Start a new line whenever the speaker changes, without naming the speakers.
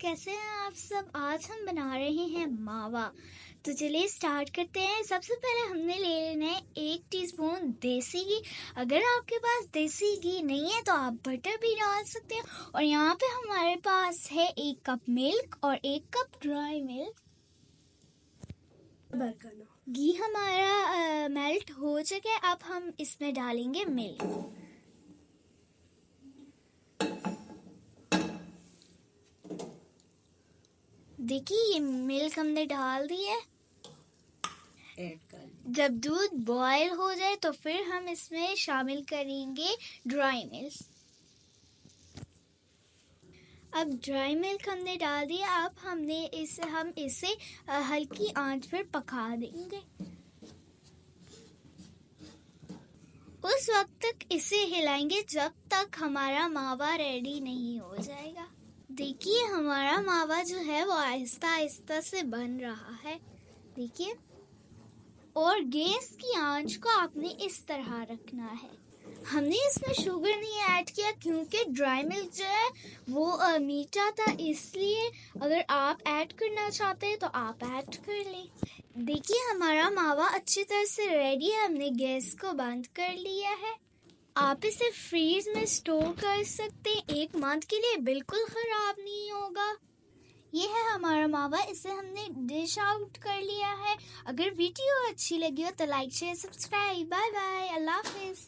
कैसे हैं आप सब। आज हम बना रहे हैं मावा। तो चलिए स्टार्ट करते हैं। सबसे पहले हमने ले लेना है 1 टीस्पून देसी घी। अगर आपके पास देसी घी नहीं है तो आप बटर भी डाल सकते हैं। और यहाँ पे हमारे पास है 1 कप मिल्क और 1 कप ड्राई मिल्क। घी हमारा मेल्ट हो चुका है। अब हम इसमें डालेंगे मिल्क। देखिए ये मिल्क हमने डाल दी है। जब दूध बॉयल हो जाए तो फिर हम इसमें शामिल करेंगे ड्राई मिल्क। अब ड्राई मिल्क हमने डाल दिया। अब हम इसे हल्की आंच पर पका देंगे। उस वक्त तक इसे हिलाएंगे जब तक हमारा मावा रेडी नहीं हो जाएगा। देखिए हमारा मावा जो है वो आहिस्ता आहिस्ता से बन रहा है। देखिए, और गैस की आंच को आपने इस तरह रखना है। हमने इसमें शुगर नहीं ऐड किया क्योंकि ड्राई मिल्क जो है वो मीठा था, इसलिए अगर आप ऐड करना चाहते हैं तो आप ऐड कर लें। देखिए हमारा मावा अच्छी तरह से रेडी है। हमने गैस को बंद कर लिया है। आप इसे फ्रीज में स्टोर कर सकते हैं। 1 मंथ के लिए बिल्कुल खराब नहीं होगा। ये है हमारा मावा। इसे हमने डिश आउट कर लिया है। अगर वीडियो अच्छी लगी हो तो like share subscribe. Bye bye, अल्लाह हाफिज।